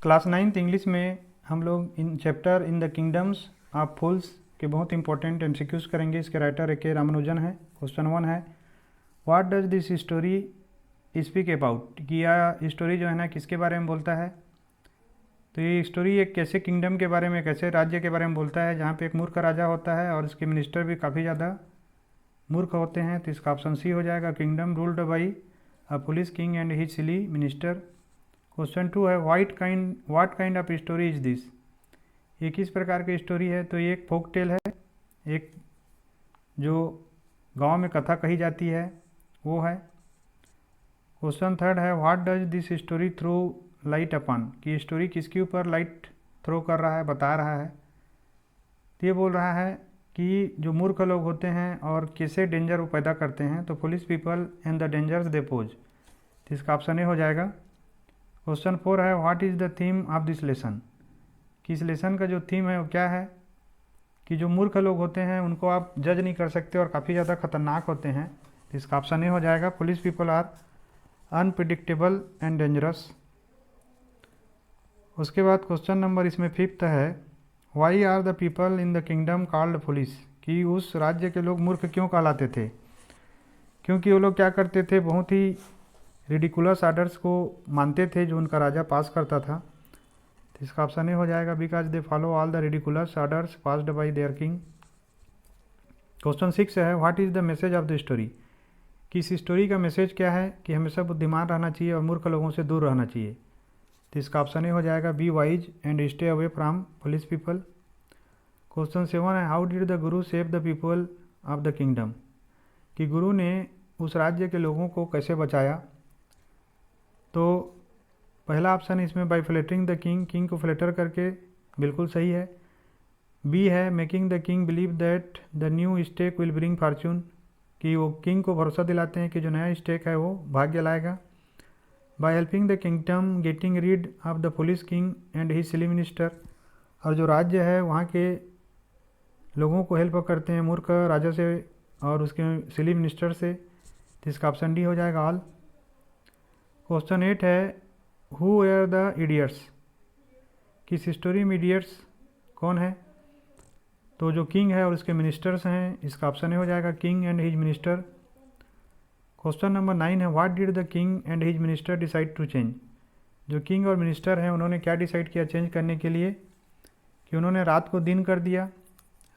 Class 9th English में हम लोग इन chapter in the kingdoms of fools के बहुत इंपॉर्टेंट एमसीक्यूज करेंगे। इसके राइटर के रामानुजन है। क्वेश्चन 1 है, what does this story speak about, कि यह स्टोरी जो है ना किसके बारे में बोलता है। तो ये स्टोरी एक कैसे किंगडम के बारे में, कैसे राज्य के बारे में बोलता है जहाँ पे एक मूर्ख राजा होता है और उसके मिनिस्टर भी काफ़ी ज़्यादा मूर्ख होते हैं। तो इसका ऑप्शन सी हो जाएगा, kingdom ruled by a police king and his silly minister. Question 2 है, what kind of story is this, ये किस प्रकार की स्टोरी है। तो ये एक फोक टेल है, एक जो गांव में कथा कही जाती है वो है। क्वेश्चन 3 है, what does this story throw light upon, कि स्टोरी किसके ऊपर लाइट थ्रो कर रहा है, बता रहा है। तो ये बोल रहा है कि जो मूर्ख लोग होते हैं और कैसे डेंजर वो पैदा करते हैं। तो police people and the dangers they pose. तो इसका ऑप्शन ए हो जाएगा। क्वेश्चन 4 है, what is the theme of this lesson, कि इस लेसन का जो थीम है वो क्या है, कि जो मूर्ख लोग होते हैं उनको आप जज नहीं कर सकते और काफ़ी ज़्यादा खतरनाक होते हैं। तो इसका ऑप्शन ए हो जाएगा, police people are unpredictable and dangerous. उसके बाद क्वेश्चन नंबर इसमें 5th है, why are the people in the kingdom called police, कि उस राज्य के लोग मूर्ख क्यों कहलाते थे। क्योंकि वो लोग क्या करते थे, बहुत ही रिडिकुलस आर्डर्स को मानते थे जो उनका राजा पास करता था। तो इसका ऑप्शन ए हो जाएगा, because they follow all the ridiculous orders passed by there king. Question 6 है, what is the message of the story, कि इस स्टोरी का मैसेज क्या है, कि हमेशा बुद्धिमान रहना चाहिए और मूर्ख लोगों से दूर रहना चाहिए। तो इसका ऑप्शन ए हो जाएगा, be wise and stay away from police people. Question 7 है, how did the Guru save the people of the kingdom, कि गुरु ने उस राज्य के लोगों को कैसे बचाया। तो पहला ऑप्शन इसमें by flattering the king, king को फ्लेटर करके, बिल्कुल सही है। बी है, making the king believe that the new stake will bring fortune, कि वो किंग को भरोसा दिलाते हैं कि जो नया स्टेक है वो भाग्य लाएगा। By helping the kingdom getting read of the police king and his silly minister, और जो राज्य है वहाँ के लोगों को हेल्प करते हैं मूर्ख राजा से और उसके सिली मिनिस्टर से। तो इसका ऑप्शन डी हो जाएगा, ऑल। क्वेश्चन 8 है, हु आर द इडियट्स, किस स्टोरी में इडियट्स कौन है। तो जो किंग है और उसके मिनिस्टर्स हैं, इसका ऑप्शन हो जाएगा, king and his minister. Question number 9 है, what did the king and his minister decide to change, जो किंग और मिनिस्टर हैं उन्होंने क्या डिसाइड किया चेंज करने के लिए, कि उन्होंने रात को दिन कर दिया।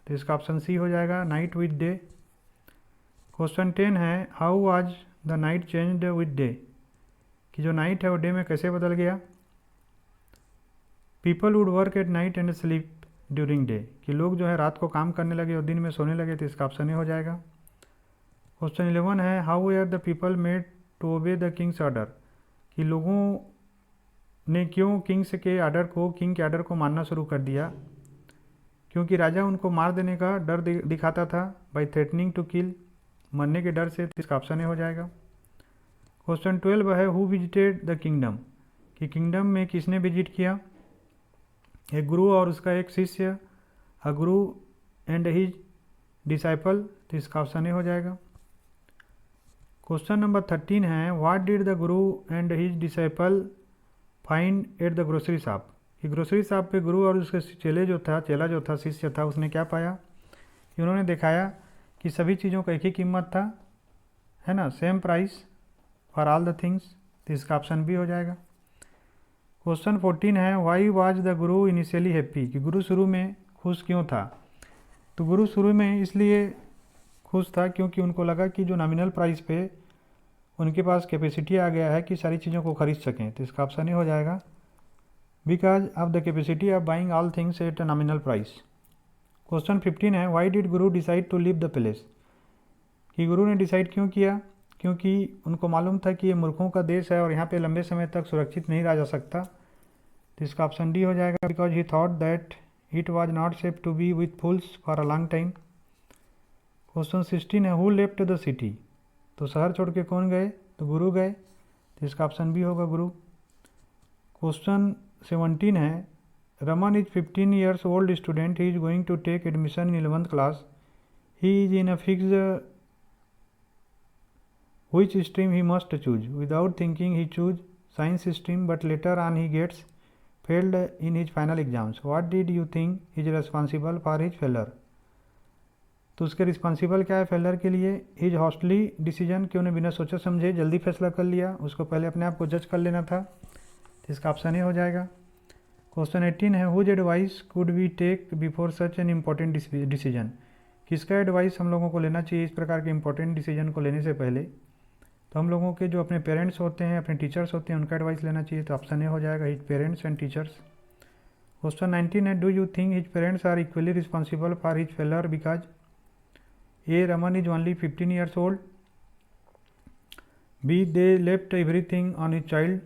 तो इसका ऑप्शन सी हो जाएगा, नाइट विद डे। क्वेश्चन 10 है, how was the night changed with day, कि जो नाइट है वो डे में कैसे बदल गया। People would work at night and sleep during day, कि लोग जो है रात को काम करने लगे और दिन में सोने लगे। तो इसका ऑप्शन ए हो जाएगा। क्वेश्चन 11 है, how are the people made to obey the king's order, कि लोगों ने क्यों किंग्स के आर्डर को, किंग के आर्डर को मानना शुरू कर दिया। क्योंकि राजा उनको मार देने का डर दिखाता था, बाय थ्रेटनिंग टू किल, मरने के डर से। तो इसका ऑप्शन ए हो जाएगा। क्वेश्चन 12 है, हु विजिटेड द किंगडम, कि किंगडम में किसने विजिट किया। एक गुरु और उसका एक शिष्य, अ गुरु एंड हिज डिसाइपल। तो इसका ऑप्शन ए हो जाएगा। क्वेश्चन नंबर 13 है, what did the Guru and his disciple find at the grocery shop, कि ग्रोसरी शॉप पे गुरु और उसके चेला जो था शिष्य था, उसने क्या पाया, कि उन्होंने दिखाया कि सभी चीज़ों का एक ही कीमत था, है ना, same price for all the things. तो इसका ऑप्शन बी हो जाएगा। क्वेश्चन 14 है, why was the Guru initially happy, कि गुरु शुरू में खुश क्यों था। तो गुरु शुरू में इसलिए खुश था क्योंकि उनको लगा कि जो नॉमिनल प्राइस पे उनके पास कैपेसिटी आ गया है कि सारी चीज़ों को खरीद सकें। तो इसका ऑप्शन ही हो जाएगा, because of the capacity of buying all things at a nominal price. Question 15 है, why did Guru decide to leave the palace, कि गुरु ने डिसाइड क्यों किया, क्योंकि उनको मालूम था कि ये मूर्खों का देश है और यहाँ पे लंबे समय तक सुरक्षित नहीं रहा जा सकता। तो इसका ऑप्शन डी हो जाएगा, because he thought that it was not safe to be with fools for a long time. Question 16 है, हु लेफ्ट द सिटी, तो शहर छोड़ के कौन गए, तो गुरु गए। तो इसका ऑप्शन बी होगा, गुरु। क्वेश्चन 17 है, Raman is 15 years old student, he is going to take admission in 11th class, he is in a fixed which stream he must choose. Without thinking he choose science stream, but later on he gets failed in his final exams. What did you think is responsible for his failure? तो उसके responsible क्या है failure के लिए? His हॉस्टली decision, कि उन्हें बिना सोचे समझे जल्दी फैसला कर लिया, उसको पहले अपने आप को जज कर लेना था, तो इसका ऑप्शन ए हो जाएगा। क्वेश्चन 18 है, whose advice could we take before such an important decision? किसका एडवाइस हम लोगों को लेना चाहिए इस प्रकार के इंपॉर्टेंट डिसीजन को लेने से पहले? तो हम लोगों के जो अपने पेरेंट्स होते हैं, अपने टीचर्स होते हैं, उनका एडवाइस लेना चाहिए, तो ऑप्शन ए हो जाएगा, his parents and teachers. Question 19 है, do you think his parents are equally responsible for his failure because A Raman is only 15 years old, B they left everything on his child,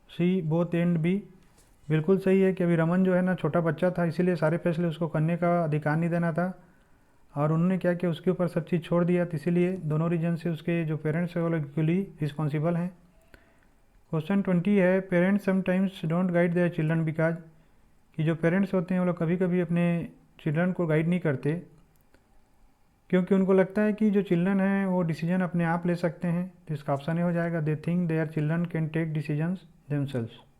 C both and B. बिल्कुल सही है कि अभी रमन जो है ना छोटा बच्चा था, इसीलिए सारे फैसले उसको करने का अधिकार नहीं देना था, और उन्होंने क्या किया, उसके ऊपर सब चीज़ छोड़ दिया, तो इसीलिए दोनों रीजन से उसके जो पेरेंट्स है वो लोग इक्वली रिस्पॉन्सिबल हैं। क्वेश्चन 20 है, parents sometimes don't guide their children because, कि जो पेरेंट्स होते हैं वो लोग कभी कभी अपने चिल्ड्रन को गाइड नहीं करते, क्योंकि उनको लगता है कि जो चिल्ड्रन हैं वो डिसीजन अपने आप ले सकते हैं, तो इसका ऑप्शन ए हो जाएगा, they think their children can take decisions themselves.